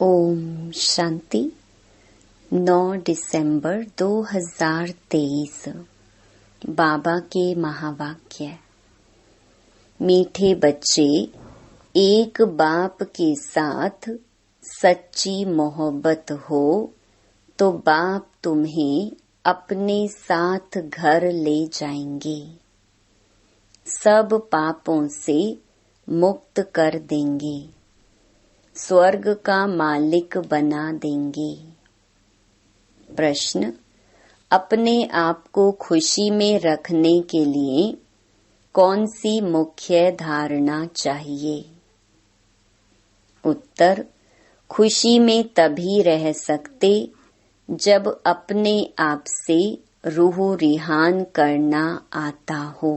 ओम शांति। 9 दिसंबर 2023। बाबा के महावाक्य। मीठे बच्चे, एक बाप के साथ सच्ची मोहब्बत हो तो बाप तुम्हें अपने साथ घर ले जाएंगे, सब पापों से मुक्त कर देंगे, स्वर्ग का मालिक बना देंगे। प्रश्न: अपने आप को खुशी में रखने के लिए कौन सी मुख्य धारणा चाहिए? उत्तर: खुशी में तभी रह सकते जब अपने आप से रूह रिहान करना आता हो,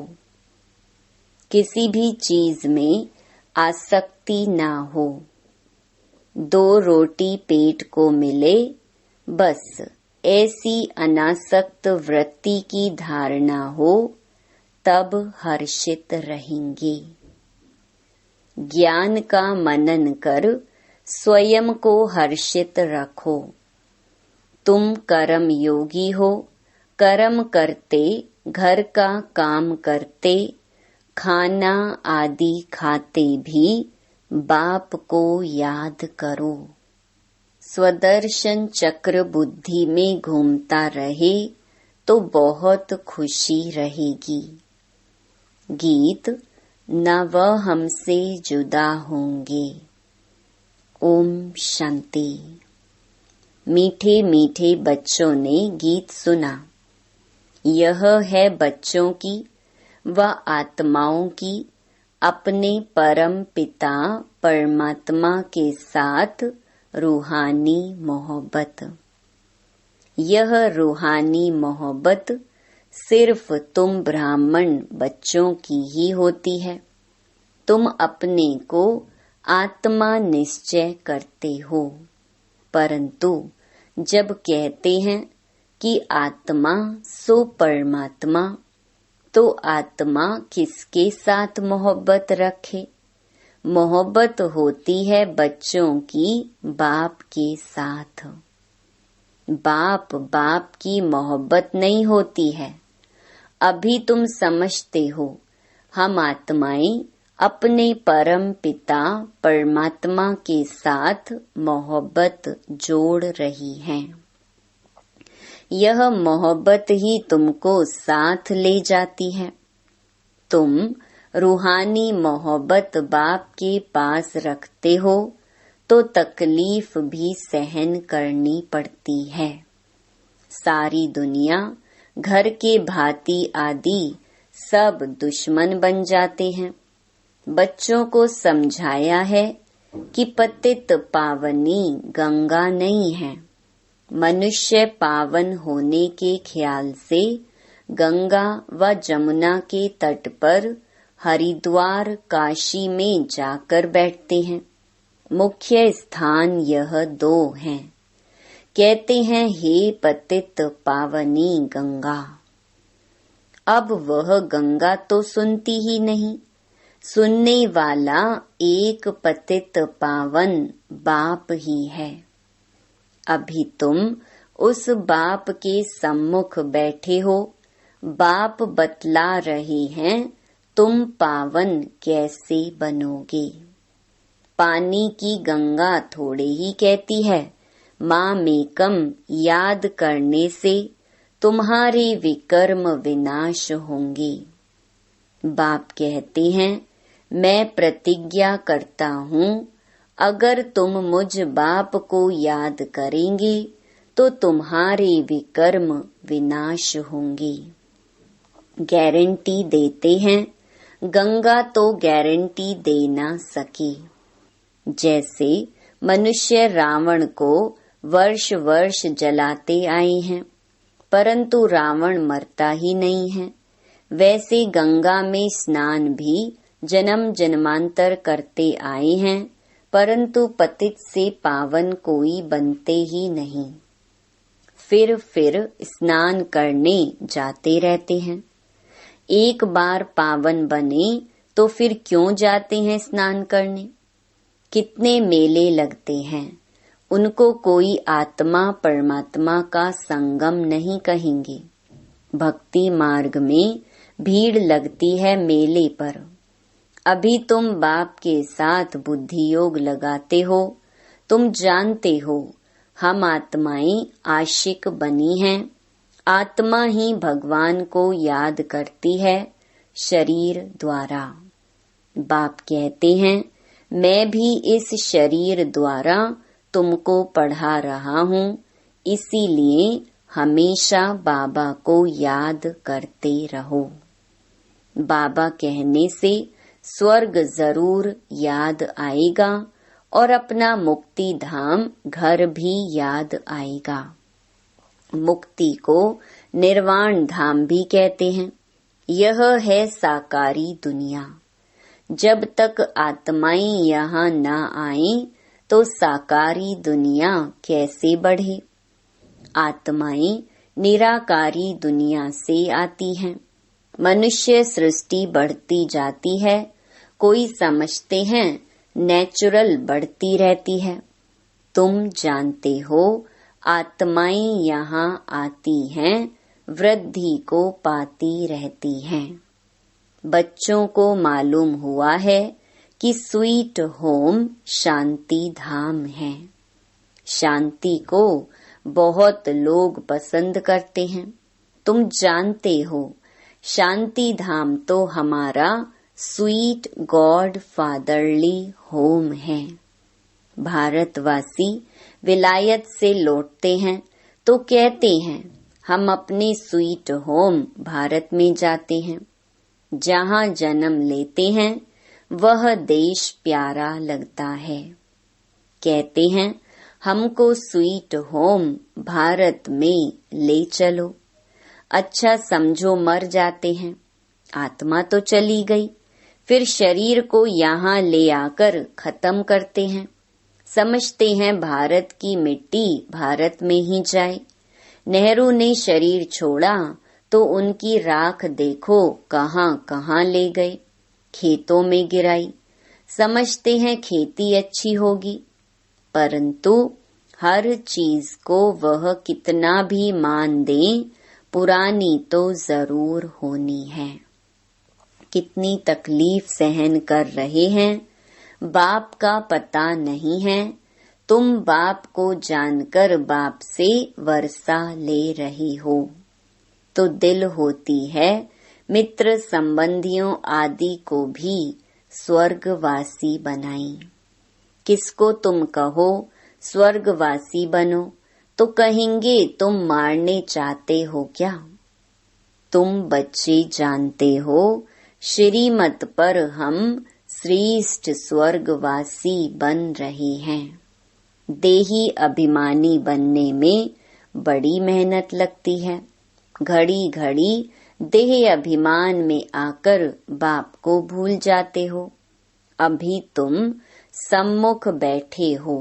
किसी भी चीज में आसक्ति ना हो। 2 रोटी पेट को मिले, बस ऐसी अनासक्त वृत्ति की धारणा हो, तब हर्षित रहेंगे। ज्ञान का मनन कर स्वयं को हर्षित रखो। तुम कर्म योगी हो, कर्म करते, घर का काम करते, खाना आदि खाते भी बाप को याद करो। स्वदर्शन चक्र बुद्धि में घूमता रहे तो बहुत खुशी रहेगी। गीत: न वह हमसे जुदा होंगे। ओम शांति। मीठे मीठे बच्चों ने गीत सुना। यह है बच्चों की व आत्माओं की अपने परम पिता परमात्मा के साथ रूहानी मोहब्बत। यह रूहानी मोहब्बत सिर्फ तुम ब्राह्मण बच्चों की ही होती है। तुम अपने को आत्मा निश्चय करते हो, परंतु जब कहते हैं कि आत्मा सो परमात्मा, तो आत्मा किसके साथ मोहब्बत रखे? मोहब्बत होती है बच्चों की बाप के साथ। बाप की मोहब्बत नहीं होती है। अभी तुम समझते हो हम आत्माएं अपने परम पिता परमात्मा के साथ मोहब्बत जोड़ रही हैं। यह मोहब्बत ही तुमको साथ ले जाती है। तुम रूहानी मोहब्बत बाप के पास रखते हो तो तकलीफ भी सहन करनी पड़ती है। सारी दुनिया, घर के भांति आदि सब दुश्मन बन जाते हैं। बच्चों को समझाया है कि पतित पावनी गंगा नहीं है। मनुष्य पावन होने के ख्याल से गंगा व जमुना के तट पर हरिद्वार काशी में जाकर बैठते हैं। मुख्य स्थान यह 2 हैं। कहते हैं, हे पतित पावनी गंगा। अब वह गंगा तो सुनती ही नहीं। सुनने वाला एक पतित पावन बाप ही है। अभी तुम उस बाप के सम्मुख बैठे हो। बाप बतला रहे हैं तुम पावन कैसे बनोगे। पानी की गंगा थोड़े ही कहती है, माँ मेकम याद करने से तुम्हारे विकर्म विनाश होंगे। बाप कहते हैं, मैं प्रतिज्ञा करता हूँ, अगर तुम मुझ बाप को याद करेंगे तो तुम्हारे विकर्म विनाश होंगे। गारंटी देते हैं, गंगा तो गारंटी दे ना सके। जैसे मनुष्य रावण को वर्ष वर्ष जलाते आए हैं, परंतु रावण मरता ही नहीं है, वैसे गंगा में स्नान भी जन्म जन्मांतर करते आए हैं, परंतु पतित से पावन कोई बनते ही नहीं। फिर स्नान करने जाते रहते हैं। एक बार पावन बने तो फिर क्यों जाते हैं स्नान करने? कितने मेले लगते हैं, उनको कोई आत्मा परमात्मा का संगम नहीं कहेंगे। भक्ति मार्ग में भीड़ लगती है मेले पर। अभी तुम बाप के साथ बुद्धि योग लगाते हो। तुम जानते हो हम आत्माएं आशिक बनी हैं। आत्मा ही भगवान को याद करती है शरीर द्वारा। बाप कहते हैं मैं भी इस शरीर द्वारा तुमको पढ़ा रहा हूँ, इसीलिए हमेशा बाबा को याद करते रहो। बाबा कहने से स्वर्ग जरूर याद आएगा और अपना मुक्ति धाम घर भी याद आएगा। मुक्ति को निर्वाण धाम भी कहते हैं। यह है साकारी दुनिया। जब तक आत्माएं यहाँ न आएं तो साकारी दुनिया कैसे बढ़े। आत्माएं निराकारी दुनिया से आती हैं। मनुष्य सृष्टि बढ़ती जाती है। कोई समझते हैं नेचुरल बढ़ती रहती है। तुम जानते हो आत्माएं यहाँ आती हैं, वृद्धि को पाती रहती हैं। बच्चों को मालूम हुआ है कि स्वीट होम शांति धाम है। शांति को बहुत लोग पसंद करते हैं। तुम जानते हो शांति धाम तो हमारा स्वीट गॉड फादरली होम है। भारतवासी विलायत से लौटते हैं तो कहते हैं हम अपने स्वीट होम भारत में जाते हैं। जहाँ जन्म लेते हैं वह देश प्यारा लगता है। कहते हैं हमको स्वीट होम भारत में ले चलो। अच्छा समझो मर जाते हैं, आत्मा तो चली गई, फिर शरीर को यहाँ ले आकर खत्म करते हैं। समझते हैं भारत की मिट्टी भारत में ही जाए। नेहरू ने शरीर छोड़ा तो उनकी राख देखो कहाँ कहाँ ले गए, खेतों में गिराई। समझते हैं खेती अच्छी होगी, परंतु हर चीज को वह कितना भी मान दें, पुरानी तो जरूर होनी है। कितनी तकलीफ सहन कर रहे हैं, बाप का पता नहीं है। तुम बाप को जानकर बाप से वर्षा ले रही हो तो दिल होती है मित्र संबंधियों आदि को भी स्वर्गवासी बनाई। किसको तुम कहो स्वर्गवासी बनो तो कहेंगे तुम मारने चाहते हो क्या। तुम बच्चे जानते हो श्रीमत पर हम श्रेष्ठ स्वर्गवासी बन रहे हैं। देही अभिमानी बनने में बड़ी मेहनत लगती है। घड़ी घड़ी देह अभिमान में आकर बाप को भूल जाते हो। अभी तुम सम्मुख बैठे हो,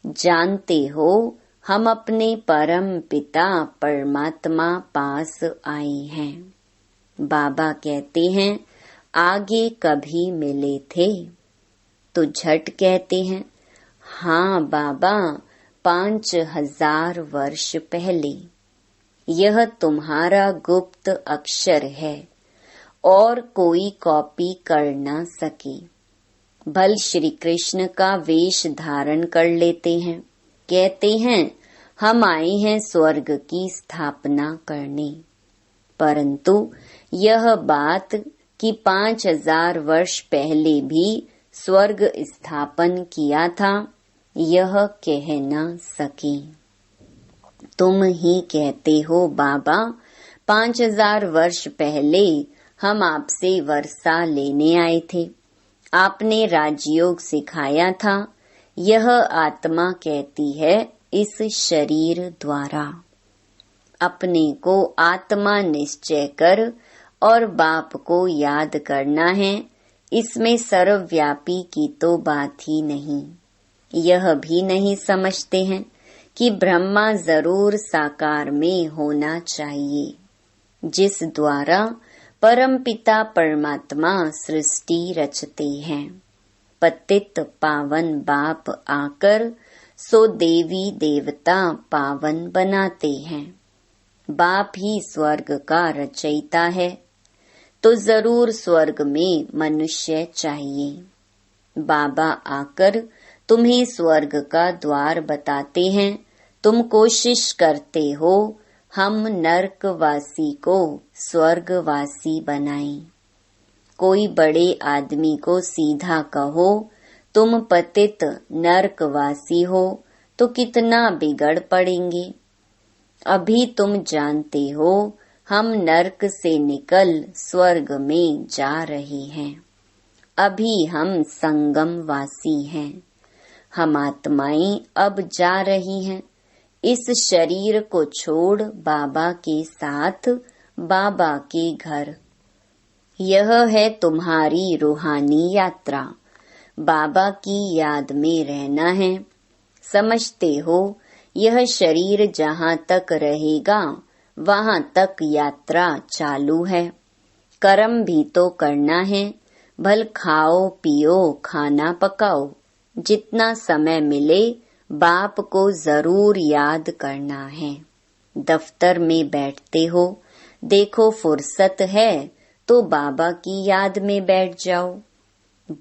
जानते हो हम अपने परम पिता परमात्मा पास आए हैं। बाबा कहते हैं आगे कभी मिले थे तो झट कहते हैं हाँ बाबा 5000 वर्ष पहले। यह तुम्हारा गुप्त अक्षर है और कोई कॉपी कर न सके। भल श्री कृष्ण का वेश धारण कर लेते हैं, कहते हैं हम आए हैं स्वर्ग की स्थापना करने। परंतु यह बात कि 5000 वर्ष पहले भी स्वर्ग स्थापन किया था, यह कह न सके। तुम ही कहते हो बाबा 5000 वर्ष पहले हम आपसे वर्षा लेने आए थे, आपने राजयोग सिखाया था। यह आत्मा कहती है इस शरीर द्वारा। अपने को आत्मा निश्चय कर और बाप को याद करना है। इसमें सर्वव्यापी की तो बात ही नहीं। यह भी नहीं समझते हैं कि ब्रह्मा जरूर साकार में होना चाहिए, जिस द्वारा परमपिता परमात्मा सृष्टि रचते हैं। पतित पावन बाप आकर सो देवी देवता पावन बनाते हैं। बाप ही स्वर्ग का रचयिता है, तो जरूर स्वर्ग में मनुष्य चाहिए। बाबा आकर तुम्हें स्वर्ग का द्वार बताते हैं। तुम कोशिश करते हो हम नरकवासी को स्वर्गवासी बनाएं। कोई बड़े आदमी को सीधा कहो तुम पतित नरकवासी हो तो कितना बिगड़ पड़ेंगे। अभी तुम जानते हो हम नरक से निकल स्वर्ग में जा रहे हैं। अभी हम संगमवासी हैं। हम आत्माएं अब जा रही हैं इस शरीर को छोड़ बाबा के साथ बाबा के घर। यह है तुम्हारी रूहानी यात्रा। बाबा की याद में रहना है। समझते हो यह शरीर जहाँ तक रहेगा वहाँ तक यात्रा चालू है। कर्म भी तो करना है। भल खाओ पियो खाना पकाओ। जितना समय मिले बाप को जरूर याद करना है। दफ्तर में बैठते हो, देखो फुर्सत है तो बाबा की याद में बैठ जाओ।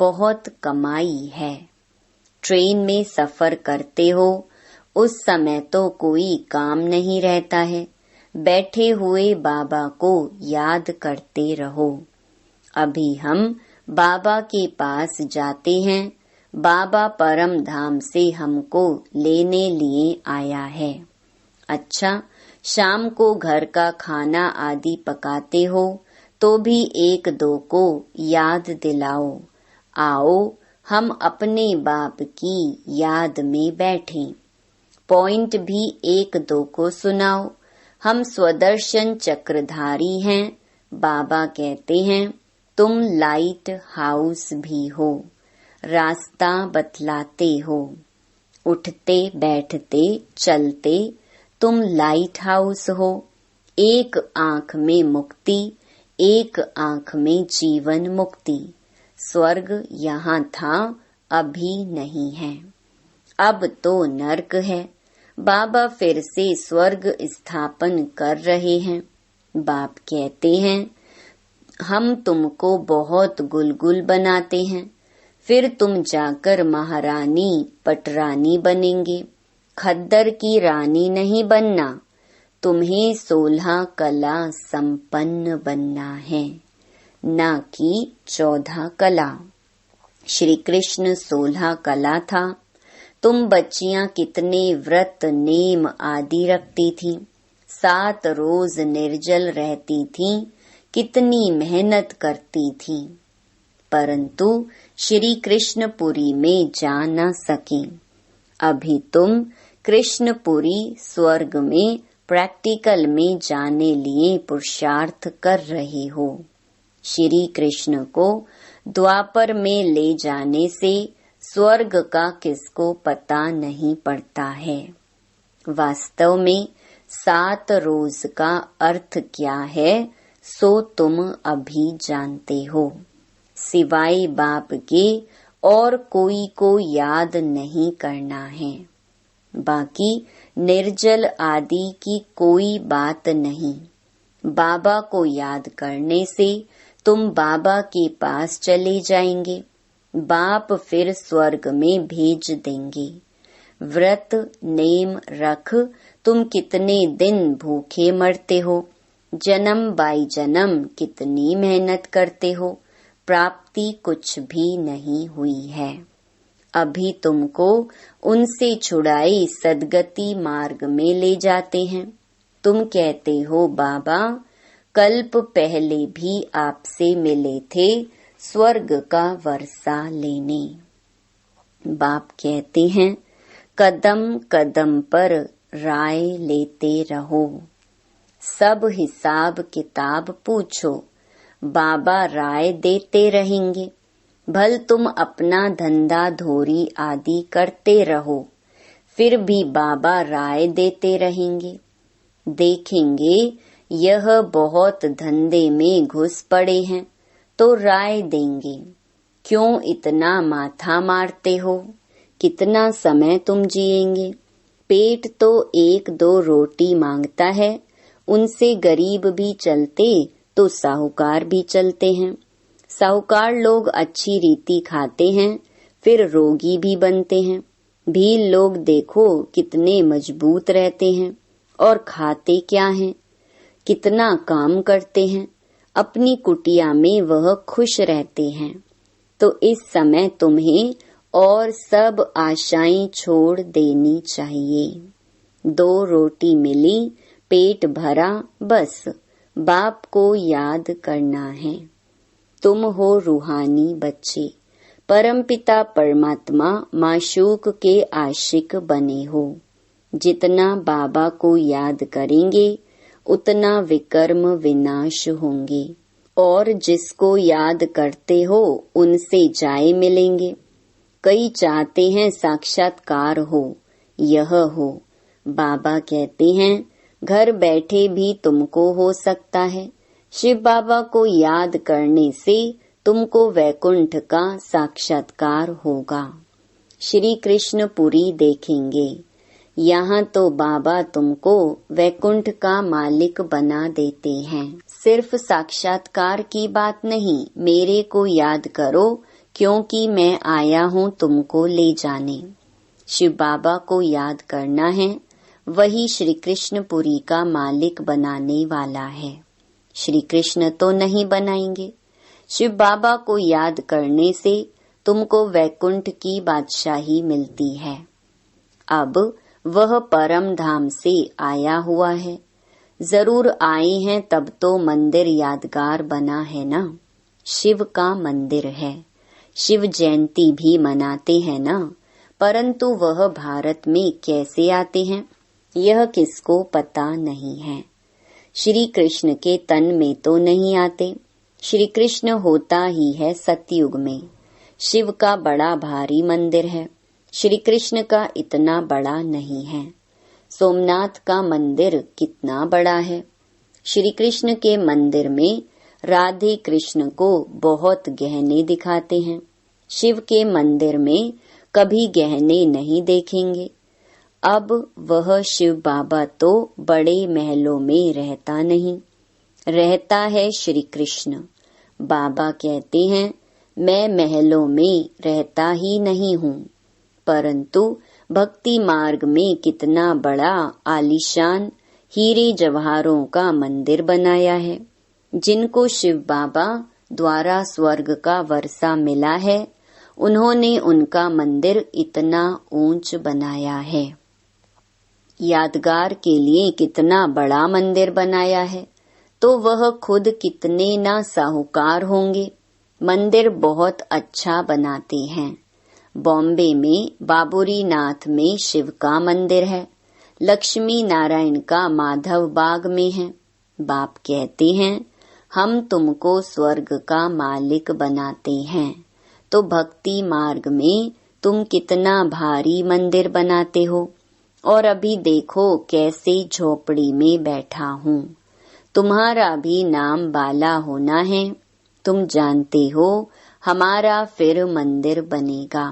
बहुत कमाई है। ट्रेन में सफर करते हो, उस समय तो कोई काम नहीं रहता है। बैठे हुए बाबा को याद करते रहो। अभी हम बाबा के पास जाते हैं। बाबा परम धाम से हमको लेने लिए आया है। अच्छा, शाम को घर का खाना आदि पकाते हो तो भी एक दो को याद दिलाओ। आओ हम अपने बाप की याद में बैठें। पॉइंट भी एक दो को सुनाओ। हम स्वदर्शन चक्रधारी हैं। बाबा कहते हैं तुम लाइट हाउस भी हो, रास्ता बतलाते हो। उठते बैठते चलते तुम लाइट हाउस हो। एक आंख में मुक्ति, एक आंख में जीवन मुक्ति। स्वर्ग यहाँ था, अभी नहीं है। अब तो नरक है। बाबा फिर से स्वर्ग स्थापन कर रहे हैं। बाप कहते हैं हम तुमको बहुत गुलगुल बनाते हैं, फिर तुम जाकर महारानी पटरानी बनेंगे। खद्दर की रानी नहीं बनना, तुम्हें 16 कला संपन्न बनना है, न कि 14 कला। श्री कृष्ण 16 कला था। तुम बच्चियां कितने व्रत नेम आदि रखती थी, 7 रोज निर्जल रहती थी, कितनी मेहनत करती थी, परंतु श्री कृष्णपुरी में जा न सके। अभी तुम कृष्णपुरी स्वर्ग में प्रैक्टिकल में जाने लिए पुरुषार्थ कर रहे हो। श्री कृष्ण को द्वापर में ले जाने से स्वर्ग का किसको पता नहीं पड़ता है। वास्तव में 7 रोज का अर्थ क्या है सो तुम अभी जानते हो। सिवाय बाप के और कोई को याद नहीं करना है। बाकी निर्जल आदि की कोई बात नहीं। बाबा को याद करने से तुम बाबा के पास चले जाएंगे। बाप फिर स्वर्ग में भेज देंगे। व्रत नेम रख तुम कितने दिन भूखे मरते हो, जन्म बाई जन्म कितनी मेहनत करते हो, प्राप्ति कुछ भी नहीं हुई है। अभी तुमको उनसे छुड़ाए सदगति मार्ग में ले जाते हैं। तुम कहते हो बाबा कल्प पहले भी आपसे मिले थे स्वर्ग का वर्षा लेने। बाप कहते हैं कदम कदम पर राय लेते रहो, सब हिसाब किताब पूछो, बाबा राय देते रहेंगे। भल तुम अपना धंधा धोरी आदि करते रहो, फिर भी बाबा राय देते रहेंगे। देखेंगे यह बहुत धंधे में घुस पड़े हैं तो राय देंगे, क्यों इतना माथा मारते हो, कितना समय तुम जिएंगे? पेट तो 1-2 रोटी मांगता है, उनसे गरीब भी चलते तो साहूकार भी चलते हैं। साहूकार लोग अच्छी रीति खाते हैं, फिर रोगी भी बनते हैं। भील लोग देखो कितने मजबूत रहते हैं, और खाते क्या हैं, कितना काम करते हैं। अपनी कुटिया में वह खुश रहते हैं। तो इस समय तुम्हें और सब आशाएं छोड़ देनी चाहिए। 2 रोटी मिली, पेट भरा, बस बाप को याद करना है। तुम हो रूहानी बच्चे, परमपिता परमात्मा माशूक के आशिक बने हो। जितना बाबा को याद करेंगे उतना विकर्म विनाश होंगे, और जिसको याद करते हो उनसे जाए मिलेंगे। कई चाहते हैं साक्षात्कार हो, यह हो। बाबा कहते हैं घर बैठे भी तुमको हो सकता है। शिव बाबा को याद करने से तुमको वैकुंठ का साक्षात्कार होगा। श्री कृष्ण पुरी देखेंगे। यहाँ तो बाबा तुमको वैकुंठ का मालिक बना देते हैं। सिर्फ साक्षात्कार की बात नहीं, मेरे को याद करो, क्योंकि मैं आया हूँ तुमको ले जाने। शिव बाबा को याद करना है, वही श्री कृष्ण पुरी का मालिक बनाने वाला है। श्री कृष्ण तो नहीं बनाएंगे। शिव बाबा को याद करने से तुमको वैकुंठ की बादशाही मिलती है। अब वह परम धाम से आया हुआ है। जरूर आए हैं तब तो मंदिर यादगार बना है ना। शिव का मंदिर है, शिव जयंती भी मनाते हैं ना। परंतु वह भारत में कैसे आते हैं, यह किसको पता नहीं है। श्री कृष्ण के तन में तो नहीं आते। श्री कृष्ण होता ही है सतयुग में। शिव का बड़ा भारी मंदिर है, श्री कृष्ण का इतना बड़ा नहीं है। सोमनाथ का मंदिर कितना बड़ा है। श्री कृष्ण के मंदिर में राधे कृष्ण को बहुत गहने दिखाते हैं। शिव के मंदिर में कभी गहने नहीं देखेंगे। अब वह शिव बाबा तो बड़े महलों में रहता नहीं, रहता है श्री कृष्ण। बाबा कहते हैं मैं महलों में रहता ही नहीं हूँ, परंतु भक्ति मार्ग में कितना बड़ा आलीशान हीरे जवाहरों का मंदिर बनाया है। जिनको शिव बाबा द्वारा स्वर्ग का वर्षा मिला है, उन्होंने उनका मंदिर इतना ऊंच बनाया है। यादगार के लिए कितना बड़ा मंदिर बनाया है, तो वह खुद कितने ना साहूकार होंगे। मंदिर बहुत अच्छा बनाते हैं। बॉम्बे में बाबूरी नाथ में शिव का मंदिर है। लक्ष्मी नारायण का माधव बाग में है। बाप कहते हैं हम तुमको स्वर्ग का मालिक बनाते हैं, तो भक्ति मार्ग में तुम कितना भारी मंदिर बनाते हो। और अभी देखो कैसे झोपड़ी में बैठा हूँ। तुम्हारा भी नाम बाला होना है। तुम जानते हो हमारा फिर मंदिर बनेगा।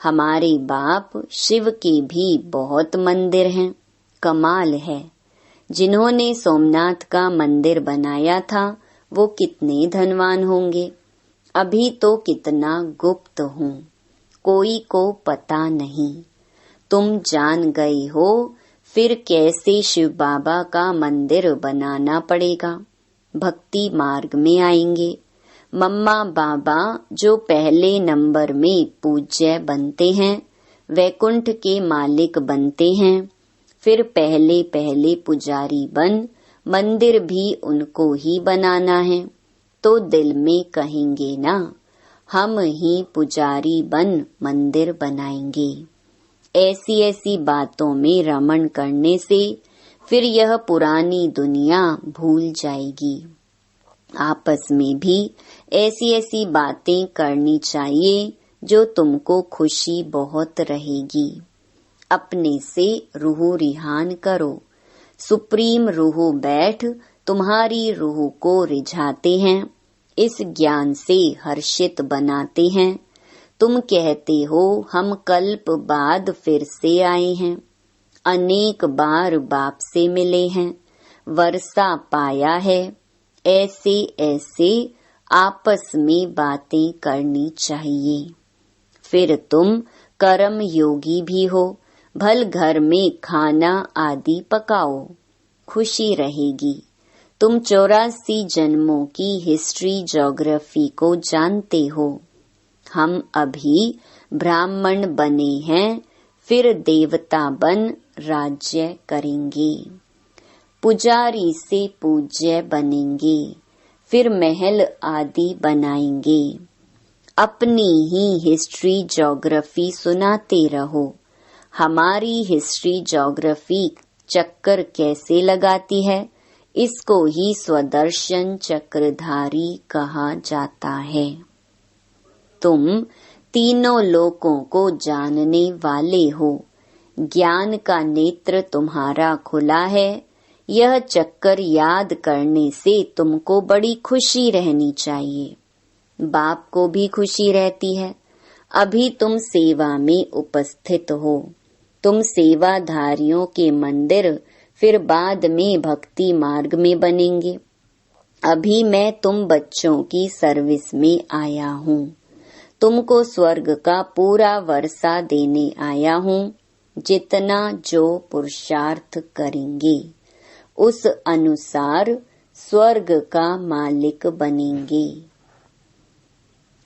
हमारे बाप शिव के भी बहुत मंदिर हैं। कमाल है। जिन्होंने सोमनाथ का मंदिर बनाया था वो कितने धनवान होंगे। अभी तो कितना गुप्त हूँ, कोई को पता नहीं। तुम जान गए हो, फिर कैसे शिव बाबा का मंदिर बनाना पड़ेगा। भक्ति मार्ग में आएंगे। मम्मा बाबा जो पहले नंबर में पूज्य बनते हैं, वैकुंठ के मालिक बनते हैं। फिर पहले पहले पुजारी बन मंदिर भी उनको ही बनाना है, तो दिल में कहेंगे ना हम ही पुजारी बन मंदिर बनाएंगे। ऐसी ऐसी बातों में रमण करने से फिर यह पुरानी दुनिया भूल जाएगी। आपस में भी ऐसी ऐसी बातें करनी चाहिए जो तुमको खुशी बहुत रहेगी। अपने से रूह रिहान करो। सुप्रीम रूह बैठ तुम्हारी रूह को रिझाते हैं, इस ज्ञान से हर्षित बनाते हैं। तुम कहते हो हम कल्प बाद फिर से आए हैं, अनेक बार बाप से मिले हैं, वर्षा पाया है। ऐसे ऐसे आपस में बातें करनी चाहिए। फिर तुम कर्म योगी भी हो, भल घर में खाना आदि पकाओ, खुशी रहेगी। तुम 84 जन्मों की हिस्ट्री ज्योग्राफी को जानते हो। हम अभी ब्राह्मण बने हैं, फिर देवता बन राज्य करेंगे, पुजारी से पूज्य बनेंगे, फिर महल आदि बनाएंगे। अपनी ही हिस्ट्री ज्योग्राफी सुनाते रहो। हमारी हिस्ट्री ज्योग्राफी चक्कर कैसे लगाती है, इसको ही स्वदर्शन चक्रधारी कहा जाता है। तुम तीनों लोकों को जानने वाले हो, ज्ञान का नेत्र तुम्हारा खुला है। यह चक्कर याद करने से तुमको बड़ी खुशी रहनी चाहिए। बाप को भी खुशी रहती है। अभी तुम सेवा में उपस्थित हो। तुम सेवाधारियों के मंदिर फिर बाद में भक्ति मार्ग में बनेंगे। अभी मैं तुम बच्चों की सर्विस में आया हूँ। तुमको स्वर्ग का पूरा वर्षा देने आया हूँ। जितना जो पुरुषार्थ करेंगे उस अनुसार स्वर्ग का मालिक बनेंगे।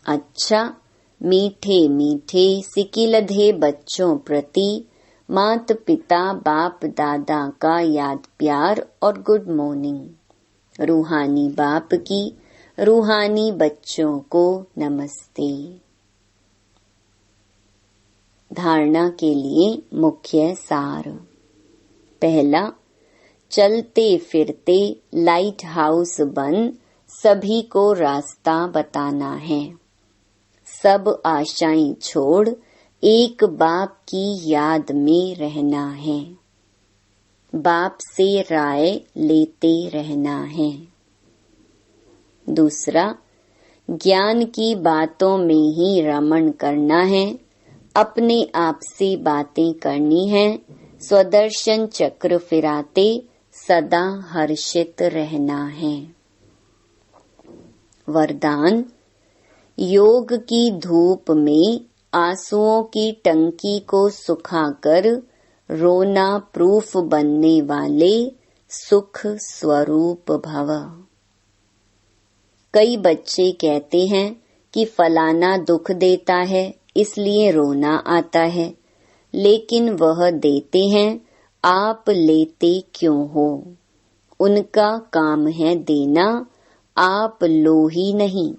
अच्छा, मीठे मीठे सिकिलधे बच्चों प्रति माता पिता बाप दादा का याद प्यार और गुड मॉर्निंग। रूहानी बाप की रूहानी बच्चों को नमस्ते। धारणा के लिए मुख्य सार। पहला, चलते फिरते लाइट हाउस बन सभी को रास्ता बताना है। सब आशाएं छोड़ एक बाप की याद में रहना है। बाप से राय लेते रहना है। दूसरा, ज्ञान की बातों में ही रमण करना है। अपने आप से बातें करनी है। स्वदर्शन चक्र फिराते सदा हर्षित रहना है। वरदान, योग की धूप में आंसुओं की टंकी को सुखाकर रोना प्रूफ बनने वाले सुख स्वरूप भव। कई बच्चे कहते हैं कि फलाना दुख देता है इसलिए रोना आता है, लेकिन वह देते हैं, आप लेते क्यों हो? उनका काम है देना, आप लो ही नहीं।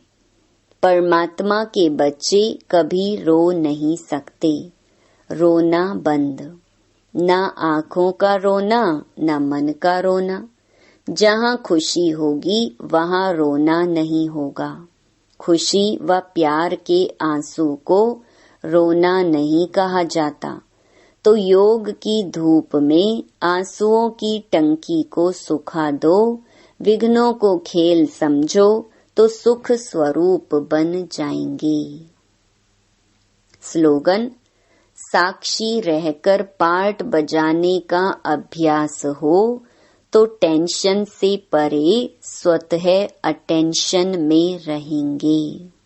परमात्मा के बच्चे कभी रो नहीं सकते। रोना बंद। ना आँखों का रोना, ना मन का रोना। जहाँ खुशी होगी वहाँ रोना नहीं होगा। खुशी व प्यार के आंसू को रोना नहीं कहा जाता। तो योग की धूप में आंसुओं की टंकी को सुखा दो। विघ्नों को खेल समझो तो सुख स्वरूप बन जाएंगे। स्लोगन, साक्षी रहकर पार्ट बजाने का अभ्यास हो तो टेंशन से परे स्वतः अटेंशन में रहेंगे।